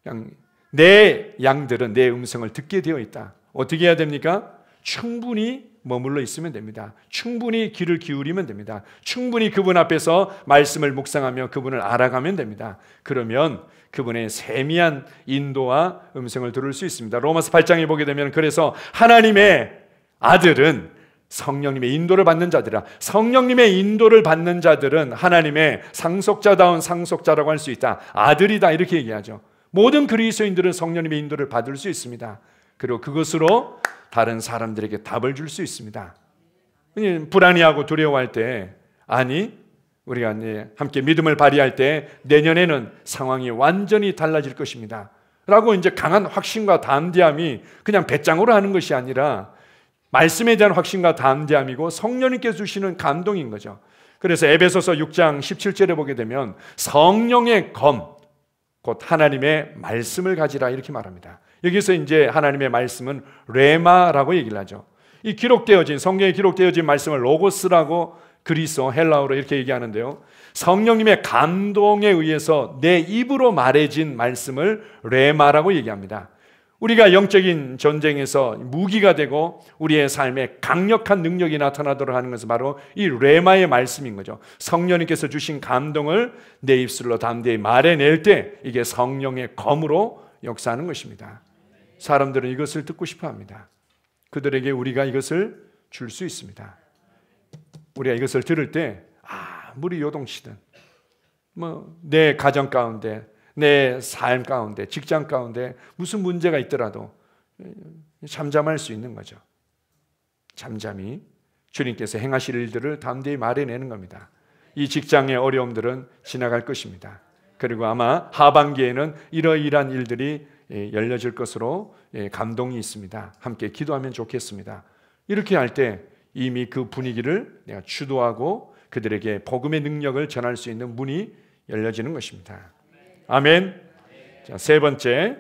Speaker 1: 그냥 내 양들은 내 음성을 듣게 되어 있다. 어떻게 해야 됩니까? 충분히 머물러 있으면 됩니다. 충분히 귀를 기울이면 됩니다. 충분히 그분 앞에서 말씀을 묵상하며 그분을 알아가면 됩니다. 그러면 그분의 세미한 인도와 음성을 들을 수 있습니다. 로마서 8장에 보게 되면, 그래서 하나님의 아들은 성령님의 인도를 받는 자들이라. 성령님의 인도를 받는 자들은 하나님의 상속자다운 상속자라고 할 수 있다. 아들이다, 이렇게 얘기하죠. 모든 그리스도인들은 성령님의 인도를 받을 수 있습니다. 그리고 그것으로 다른 사람들에게 답을 줄 수 있습니다. 불안해하고 두려워할 때, 아니 우리가 함께 믿음을 발휘할 때 내년에는 상황이 완전히 달라질 것입니다 라고 이제 강한 확신과 담대함이 그냥 배짱으로 하는 것이 아니라 말씀에 대한 확신과 담대함이고 성령님께서 주시는 감동인 거죠. 그래서 에베소서 6장 17절에 보게 되면 성령의 검, 곧 하나님의 말씀을 가지라, 이렇게 말합니다. 여기서 이제 하나님의 말씀은 레마라고 얘기를 하죠. 이 기록되어진, 성경에 기록되어진 말씀을 로고스라고 그리스어 헬라어로 이렇게 얘기하는데요. 성령님의 감동에 의해서 내 입으로 말해진 말씀을 레마라고 얘기합니다. 우리가 영적인 전쟁에서 무기가 되고 우리의 삶에 강력한 능력이 나타나도록 하는 것은 바로 이 레마의 말씀인 거죠. 성령님께서 주신 감동을 내 입술로 담대히 말해낼 때 이게 성령의 검으로 역사하는 것입니다. 사람들은 이것을 듣고 싶어 합니다. 그들에게 우리가 이것을 줄 수 있습니다. 우리가 이것을 들을 때 아무리 요동치든, 내 가정 가운데, 내 삶 가운데, 직장 가운데 무슨 문제가 있더라도 잠잠할 수 있는 거죠. 잠잠히 주님께서 행하실 일들을 담대히 말해내는 겁니다. 이 직장의 어려움들은 지나갈 것입니다. 그리고 아마 하반기에는 이러이러한 일들이 열려질 것으로 감동이 있습니다. 함께 기도하면 좋겠습니다. 이렇게 할 때 이미 그 분위기를 내가 주도하고 그들에게 복음의 능력을 전할 수 있는 문이 열려지는 것입니다. 아멘. 자, 세 번째,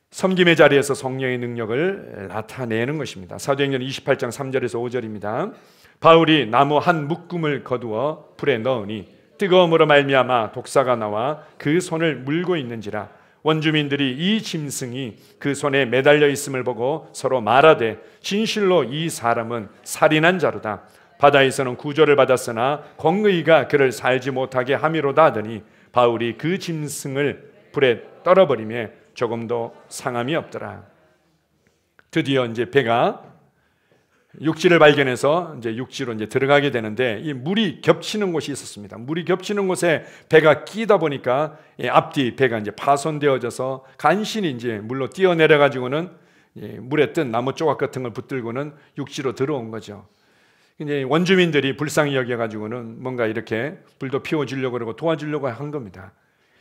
Speaker 1: 섬김의 자리에서 성령의 능력을 나타내는 것입니다. 사도행전 28장 3절에서 5절입니다. 바울이 나무 한 묶음을 거두어 불에 넣으니 뜨거움으로 말미암아 독사가 나와 그 손을 물고 있는지라. 원주민들이 이 짐승이 그 손에 매달려 있음을 보고 서로 말하되 진실로 이 사람은 살인한 자로다. 바다에서는 구조를 받았으나 공의가 그를 살지 못하게 함이로다 하더니 바울이 그 짐승을 불에 떨어버리며 조금도 상함이 없더라. 드디어 이제 배가 육지를 발견해서 이제 육지로 이제 들어가게 되는데 이 물이 겹치는 곳이 있었습니다. 물이 겹치는 곳에 배가 끼다 보니까 앞뒤 배가 이제 파손되어져서 간신히 이제 물로 뛰어내려 가지고는 물에 뜬 나무 조각 같은 걸 붙들고는 육지로 들어온 거죠. 이제 원주민들이 불쌍히 여겨 가지고는 뭔가 이렇게 불도 피워주려고 그러고 도와주려고 한 겁니다.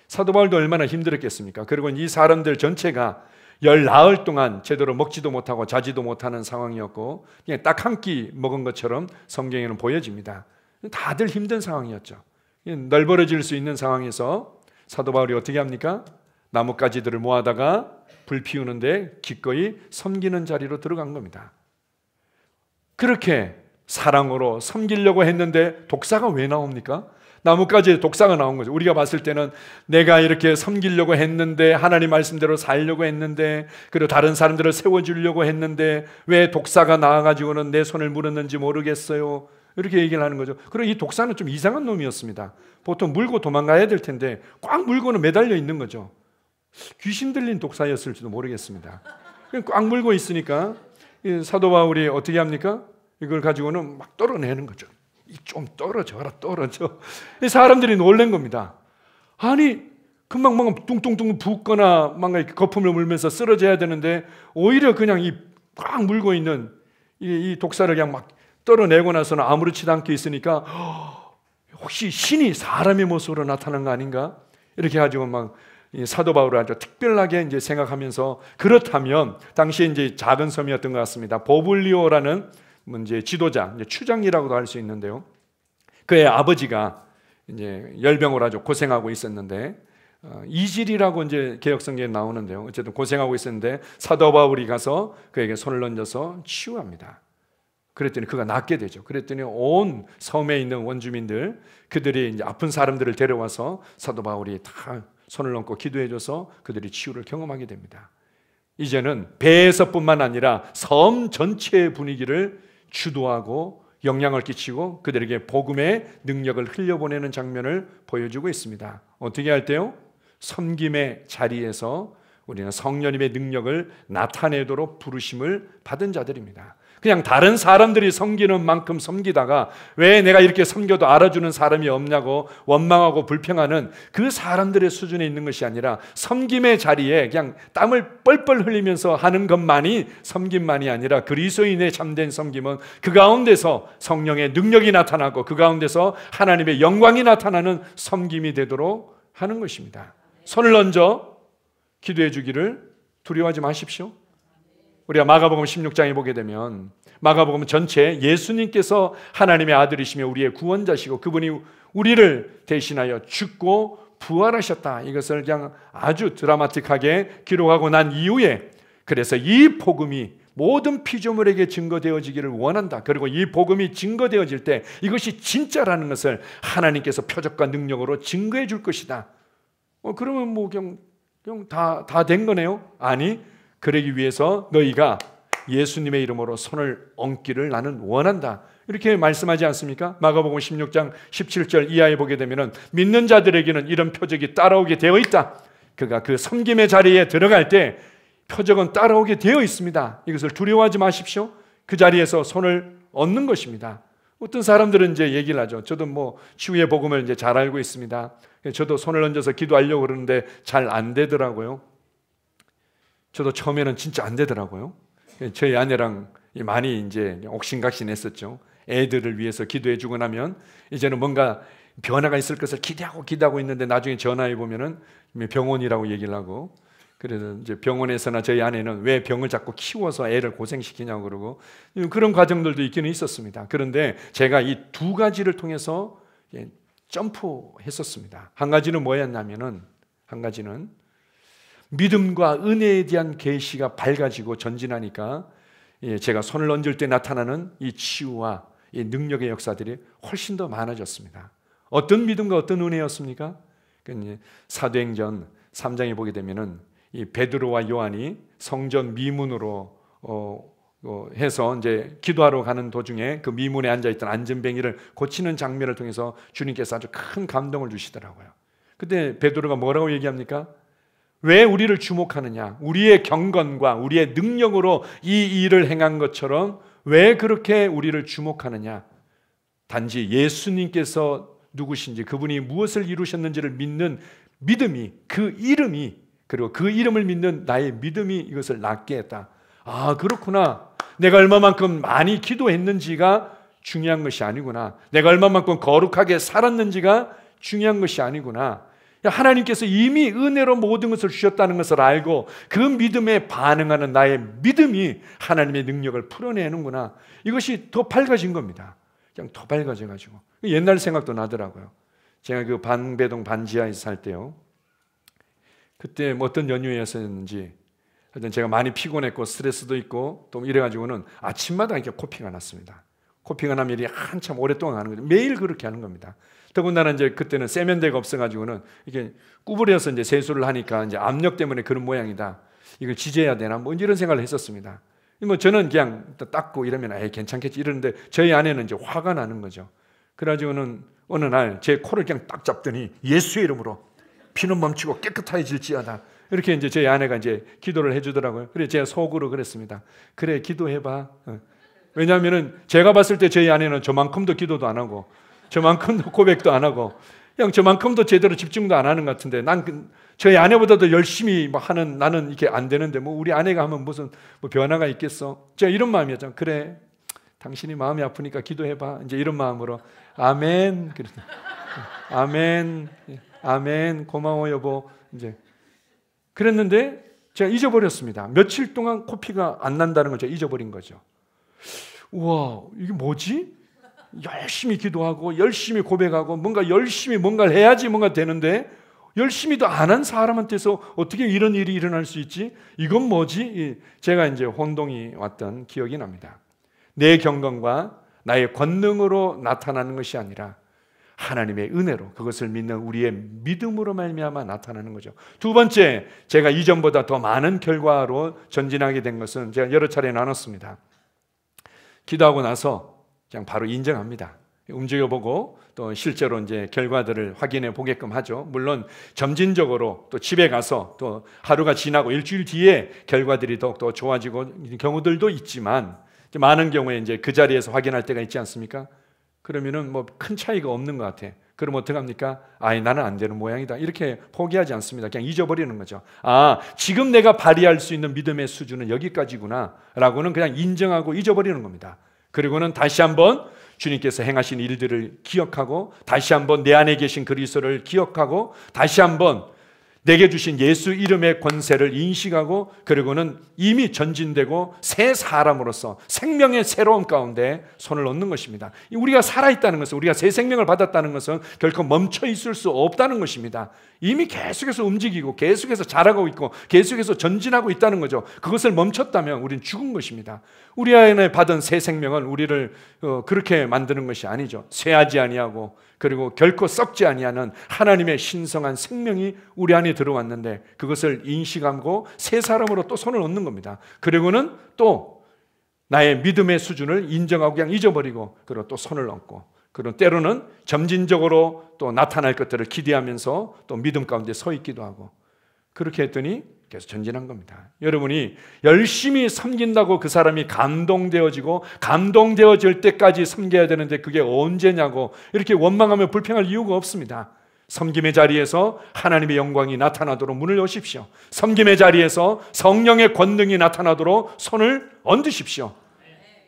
Speaker 1: 사도 바울도 얼마나 힘들었겠습니까? 그리고 이 사람들 전체가 열 나흘 동안 제대로 먹지도 못하고 자지도 못하는 상황이었고 그냥 딱 한 끼 먹은 것처럼 성경에는 보여집니다. 다들 힘든 상황이었죠. 널브러질 수 있는 상황에서 사도 바울이 어떻게 합니까? 나뭇가지들을 모아다가 불 피우는데 기꺼이 섬기는 자리로 들어간 겁니다. 그렇게 사랑으로 섬기려고 했는데 독사가 왜 나옵니까? 나뭇가지에 독사가 나온 거죠. 우리가 봤을 때는 내가 이렇게 섬기려고 했는데 하나님 말씀대로 살려고 했는데 그리고 다른 사람들을 세워주려고 했는데 왜 독사가 나와가지고는 내 손을 물었는지 모르겠어요. 이렇게 얘기를 하는 거죠. 그리고 이 독사는 좀 이상한 놈이었습니다. 보통 물고 도망가야 될 텐데 꽉 물고는 매달려 있는 거죠. 귀신 들린 독사였을지도 모르겠습니다. 꽉 물고 있으니까 사도 바울이 어떻게 합니까? 이걸 가지고는 막 떨어내는 거죠. 좀 떨어져라 떨어져. 사람들이 놀란 겁니다. 아니 금방 뭔가 뚱뚱뚱 붓거나 뭔가 이렇게 거품을 물면서 쓰러져야 되는데 오히려 그냥 이 꽉 물고 있는 이 독사를 그냥 막 떨어내고 나서는 아무렇지도 않게 있으니까 혹시 신이 사람의 모습으로 나타난 거 아닌가? 이렇게 가지고 막 사도 바울을 아주 특별하게 이제 생각하면서 그렇다면 당시에 이제 작은 섬이었던 것 같습니다. 보블리오라는 이제 지도자, 이제 추장이라고도 할 수 있는데요. 그의 아버지가 이제 열병으로 아주 고생하고 있었는데 이질이라고 이제 개역성경에 나오는데요. 어쨌든 고생하고 있었는데 사도 바울이 가서 그에게 손을 얹어서 치유합니다. 그랬더니 그가 낫게 되죠. 그랬더니 온 섬에 있는 원주민들 그들이 이제 아픈 사람들을 데려와서 사도 바울이 다 손을 얹고 기도해줘서 그들이 치유를 경험하게 됩니다. 이제는 배에서뿐만 아니라 섬 전체의 분위기를 주도하고 영향을 끼치고 그들에게 복음의 능력을 흘려보내는 장면을 보여주고 있습니다. 어떻게 할 때요? 섬김의 자리에서 우리는 성령님의 능력을 나타내도록 부르심을 받은 자들입니다. 그냥 다른 사람들이 섬기는 만큼 섬기다가 왜 내가 이렇게 섬겨도 알아주는 사람이 없냐고 원망하고 불평하는 그 사람들의 수준에 있는 것이 아니라 섬김의 자리에 그냥 땀을 뻘뻘 흘리면서 하는 것만이 섬김만이 아니라 그리스도인의 참된 섬김은 그 가운데서 성령의 능력이 나타나고 그 가운데서 하나님의 영광이 나타나는 섬김이 되도록 하는 것입니다. 손을 얹어 기도해 주기를 두려워하지 마십시오. 우리가 마가복음 16장에 보게 되면 마가복음 전체 예수님께서 하나님의 아들이시며 우리의 구원자시고 그분이 우리를 대신하여 죽고 부활하셨다. 이것을 그냥 아주 드라마틱하게 기록하고 난 이후에 그래서 이 복음이 모든 피조물에게 증거되어지기를 원한다. 그리고 이 복음이 증거되어질 때 이것이 진짜라는 것을 하나님께서 표적과 능력으로 증거해 줄 것이다. 그러면 뭐 그냥 다 된 거네요? 아니, 그러기 위해서 너희가 예수님의 이름으로 손을 얹기를 나는 원한다. 이렇게 말씀하지 않습니까? 마가복음 16장 17절 이하에 보게 되면 믿는 자들에게는 이런 표적이 따라오게 되어 있다. 그가 그 섬김의 자리에 들어갈 때 표적은 따라오게 되어 있습니다. 이것을 두려워하지 마십시오. 그 자리에서 손을 얹는 것입니다. 어떤 사람들은 이제 얘기를 하죠. 저도 뭐 치유의 복음을 이제 잘 알고 있습니다. 저도 손을 얹어서 기도하려고 그러는데 잘 안 되더라고요. 저도 처음에는 진짜 안 되더라고요. 저희 아내랑 많이 이제 옥신각신했었죠. 애들을 위해서 기도해주고 나면 이제는 뭔가 변화가 있을 것을 기대하고 있는데 나중에 전화해 보면은 병원이라고 얘기를 하고 그래서 이제 병원에서나 저희 아내는 왜 병을 자꾸 키워서 애를 고생시키냐고 그러고 그런 과정들도 있기는 있었습니다. 그런데 제가 이 두 가지를 통해서 점프했었습니다. 한 가지는 뭐였냐면은 한 가지는 믿음과 은혜에 대한 계시가 밝아지고 전진하니까 제가 손을 얹을 때 나타나는 이 치유와 이 능력의 역사들이 훨씬 더 많아졌습니다. 어떤 믿음과 어떤 은혜였습니까? 사도행전 3장에 보게 되면은 이 베드로와 요한이 성전 미문으로 해서 이제 기도하러 가는 도중에 그 미문에 앉아있던 안전뱅이를 고치는 장면을 통해서 주님께서 아주 큰 감동을 주시더라고요. 그때 베드로가 뭐라고 얘기합니까? 왜 우리를 주목하느냐? 우리의 경건과 우리의 능력으로 이 일을 행한 것처럼 왜 그렇게 우리를 주목하느냐? 단지 예수님께서 누구신지, 그분이 무엇을 이루셨는지를 믿는 믿음이, 그 이름이, 그리고 그 이름을 믿는 나의 믿음이 이것을 낫게 했다. 아, 그렇구나. 내가 얼마만큼 많이 기도했는지가 중요한 것이 아니구나. 내가 얼마만큼 거룩하게 살았는지가 중요한 것이 아니구나. 하나님께서 이미 은혜로 모든 것을 주셨다는 것을 알고 그 믿음에 반응하는 나의 믿음이 하나님의 능력을 풀어내는구나. 이것이 더 밝아진 겁니다. 그냥 더 밝아져가지고. 옛날 생각도 나더라고요. 제가 그 방배동 반지하에서 살 때요. 그때 뭐 어떤 연휴였었는지 하여튼 제가 많이 피곤했고 스트레스도 있고 또 이래가지고는 아침마다 이렇게 코피가 났습니다. 코피가 나면 일이 한참 오랫동안 하는 거죠. 매일 그렇게 하는 겁니다. 더군다나 이제 그때는 세면대가 없어가지고는 이게 구부려서 이제 세수를 하니까 이제 압력 때문에 그런 모양이다. 이걸 지져야 되나? 뭐 이런 생각을 했었습니다. 뭐 저는 그냥 닦고 이러면 에이 괜찮겠지 이러는데 저희 아내는 이제 화가 나는 거죠. 그래가지고는 어느 날 제 코를 그냥 딱 잡더니 예수의 이름으로 피는 멈추고 깨끗해질지어다. 이렇게 이제 저희 아내가 이제 기도를 해주더라고요. 그래 제가 속으로 그랬습니다. 그래 기도해봐. 왜냐하면은 제가 봤을 때 저희 아내는 저만큼도 기도도 안 하고 저만큼도 고백도 안 하고 그냥 저만큼도 제대로 집중도 안 하는 것 같은데 난 저희 아내보다도 열심히 하는 나는 이게 안 되는데 뭐 우리 아내가 하면 무슨 뭐 변화가 있겠어? 제가 이런 마음이었죠. 그래 당신이 마음이 아프니까 기도해봐. 이제 이런 마음으로 아멘. 아멘. 아멘. 고마워 여보. 이제 그랬는데 제가 잊어버렸습니다. 며칠 동안 코피가 안 난다는 걸 제가 잊어버린 거죠. 우와 이게 뭐지? 열심히 기도하고 열심히 고백하고 뭔가 열심히 뭔가를 해야지 뭔가 되는데 열심히도 안 한 사람한테서 어떻게 이런 일이 일어날 수 있지? 이건 뭐지? 제가 이제 혼동이 왔던 기억이 납니다. 내 경건과 나의 권능으로 나타나는 것이 아니라 하나님의 은혜로 그것을 믿는 우리의 믿음으로 말미암아 나타나는 거죠. 두 번째, 제가 이전보다 더 많은 결과로 전진하게 된 것은 제가 여러 차례 나눴습니다. 기도하고 나서 그냥 바로 인정합니다. 움직여보고 또 실제로 이제 결과들을 확인해 보게끔 하죠. 물론 점진적으로 또 집에 가서 또 하루가 지나고 일주일 뒤에 결과들이 더욱더 좋아지고 경우들도 있지만 많은 경우에 이제 그 자리에서 확인할 때가 있지 않습니까? 그러면은 뭐 큰 차이가 없는 것 같아. 그럼 어떡합니까? 아이 나는 안 되는 모양이다. 이렇게 포기하지 않습니다. 그냥 잊어버리는 거죠. 아 지금 내가 발휘할 수 있는 믿음의 수준은 여기까지구나 라고는 그냥 인정하고 잊어버리는 겁니다. 그리고는 다시 한번 주님께서 행하신 일들을 기억하고 다시 한번 내 안에 계신 그리스도를 기억하고 다시 한번 내게 주신 예수 이름의 권세를 인식하고 그리고는 이미 전진되고 새 사람으로서 생명의 새로움 가운데 손을 얹는 것입니다. 우리가 살아있다는 것은 우리가 새 생명을 받았다는 것은 결코 멈춰 있을 수 없다는 것입니다. 이미 계속해서 움직이고 계속해서 자라고 있고 계속해서 전진하고 있다는 거죠. 그것을 멈췄다면 우리는 죽은 것입니다. 우리 안에 받은 새 생명은 우리를 그렇게 만드는 것이 아니죠. 쇠하지 아니하고 그리고 결코 썩지 아니하는 하나님의 신성한 생명이 우리 안에 들어왔는데 그것을 인식하고 새 사람으로 또 손을 얹는 겁니다. 그리고는 또 나의 믿음의 수준을 인정하고 그냥 잊어버리고 그리고 또 손을 얹고 그리고 때로는 점진적으로 또 나타날 것들을 기대하면서 또 믿음 가운데 서 있기도 하고 그렇게 했더니 계속 전진한 겁니다. 여러분이 열심히 섬긴다고 그 사람이 감동되어지고 감동되어질 때까지 섬겨야 되는데 그게 언제냐고 이렇게 원망하며 불평할 이유가 없습니다. 섬김의 자리에서 하나님의 영광이 나타나도록 문을 여십시오. 섬김의 자리에서 성령의 권능이 나타나도록 손을 얹으십시오.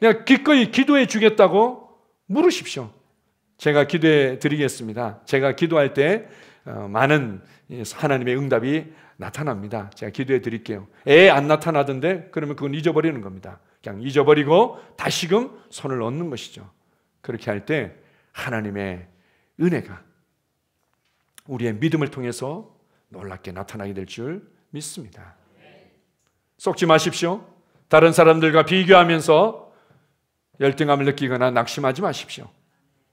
Speaker 1: 내가 기꺼이 기도해 주겠다고 물으십시오. 제가 기도해 드리겠습니다. 제가 기도할 때 많은 하나님의 응답이 나타납니다. 제가 기도해 드릴게요. 안 나타나던데 그러면 그건 잊어버리는 겁니다. 그냥 잊어버리고 다시금 손을 얹는 것이죠. 그렇게 할 때 하나님의 은혜가 우리의 믿음을 통해서 놀랍게 나타나게 될 줄 믿습니다. 속지 마십시오. 다른 사람들과 비교하면서 열등감을 느끼거나 낙심하지 마십시오.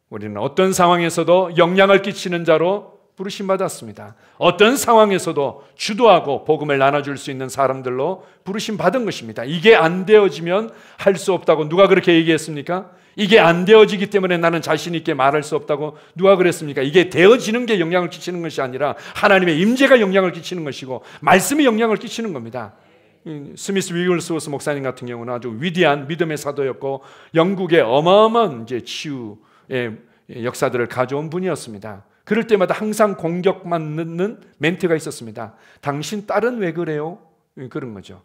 Speaker 1: 우리는 어떤 상황에서도 영향을 끼치는 자로 부르심받았습니다. 어떤 상황에서도 주도하고 복음을 나눠줄 수 있는 사람들로 부르심받은 것입니다. 이게 안 되어지면 할 수 없다고 누가 그렇게 얘기했습니까? 이게 안 되어지기 때문에 나는 자신 있게 말할 수 없다고 누가 그랬습니까? 이게 되어지는 게 영향을 끼치는 것이 아니라 하나님의 임재가 영향을 끼치는 것이고 말씀이 영향을 끼치는 겁니다. 스미스 위글스워스 목사님 같은 경우는 아주 위대한 믿음의 사도였고 영국의 어마어마한 이제 치유의 역사들을 가져온 분이었습니다. 그럴 때마다 항상 공격받는 멘트가 있었습니다. 당신 딸은 왜 그래요? 그런 거죠.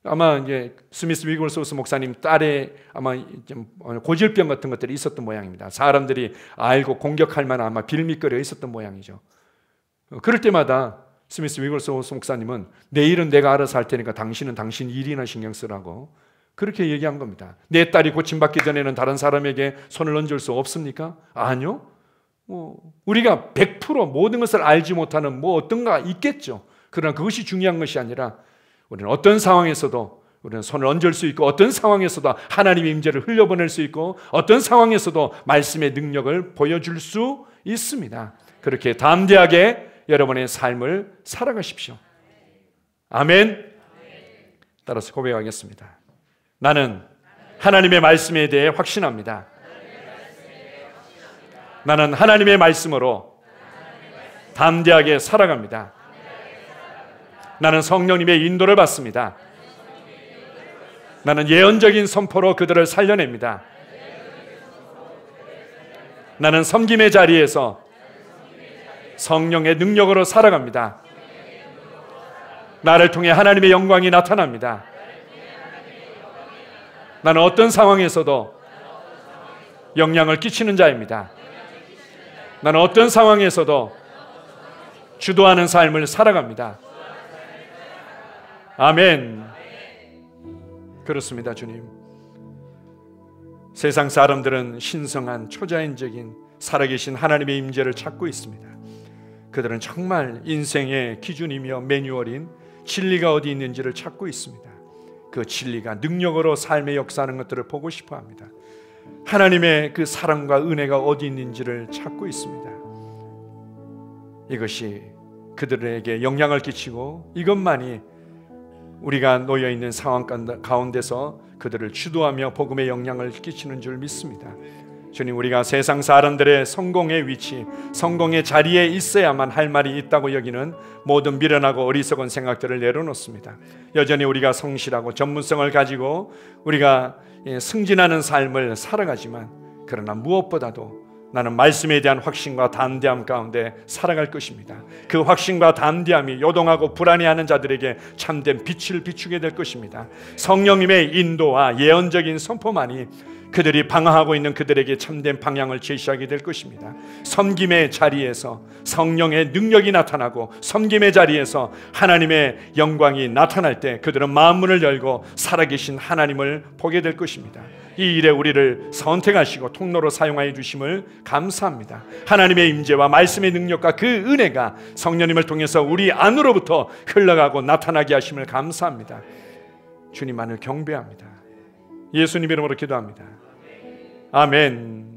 Speaker 1: 아마 이제 스미스 위글스워스 목사님 딸의 아마 좀 고질병 같은 것들이 있었던 모양입니다. 사람들이 알고 공격할 만한 아마 빌미거리가 있었던 모양이죠. 그럴 때마다 스미스 위글스워스 목사님은 내일은 내가 알아서 할 테니까 당신은 당신 일이나 신경 쓰라고 그렇게 얘기한 겁니다. 내 딸이 고침받기 전에는 다른 사람에게 손을 얹을 수 없습니까? 아니요. 우리가 100% 모든 것을 알지 못하는 어떤가 있겠죠. 그러나 그것이 중요한 것이 아니라 우리는 어떤 상황에서도 우리는 손을 얹을 수 있고 어떤 상황에서도 하나님의 임재를 흘려보낼 수 있고 어떤 상황에서도 말씀의 능력을 보여줄 수 있습니다. 그렇게 담대하게 여러분의 삶을 살아가십시오. 아멘. 따라서 고백하겠습니다. 나는 하나님의 말씀에 대해 확신합니다. 나는 하나님의 말씀으로 담대하게 살아갑니다. 나는 성령님의 인도를 받습니다. 나는 예언적인 선포로 그들을 살려냅니다. 나는 섬김의 자리에서 성령의 능력으로 살아갑니다. 나를 통해 하나님의 영광이 나타납니다. 나는 어떤 상황에서도 영향을 끼치는 자입니다. 나는 어떤 상황에서도 주도하는 삶을 살아갑니다. 아멘. 그렇습니다, 주님. 세상 사람들은 신성한 초자연적인 살아계신 하나님의 임재를 찾고 있습니다. 그들은 정말 인생의 기준이며 매뉴얼인 진리가 어디 있는지를 찾고 있습니다. 그 진리가 능력으로 삶의 역사하는 것들을 보고 싶어 합니다. 하나님의 그 사랑과 은혜가 어디 있는지를 찾고 있습니다. 이것이 그들에게 영향을 끼치고 이것만이 우리가 놓여있는 상황 가운데서 그들을 주도하며 복음의 영향을 끼치는 줄 믿습니다. 주님, 우리가 세상 사람들의 성공의 위치, 성공의 자리에 있어야만 할 말이 있다고 여기는 모든 미련하고 어리석은 생각들을 내려놓습니다. 여전히 우리가 성실하고 전문성을 가지고 우리가 승진하는 삶을 살아가지만 그러나 무엇보다도 나는 말씀에 대한 확신과 담대함 가운데 살아갈 것입니다. 그 확신과 담대함이 요동하고 불안해하는 자들에게 참된 빛을 비추게 될 것입니다. 성령님의 인도와 예언적인 선포만이 그들이 방황하고 있는 그들에게 참된 방향을 제시하게 될 것입니다. 섬김의 자리에서 성령의 능력이 나타나고 섬김의 자리에서 하나님의 영광이 나타날 때 그들은 마음문을 열고 살아계신 하나님을 보게 될 것입니다. 이 일에 우리를 선택하시고 통로로 사용하여 주심을 감사합니다. 하나님의 임재와 말씀의 능력과 그 은혜가 성령님을 통해서 우리 안으로부터 흘러가고 나타나게 하심을 감사합니다. 주님만을 경배합니다. 예수님 이름으로 기도합니다. 아멘.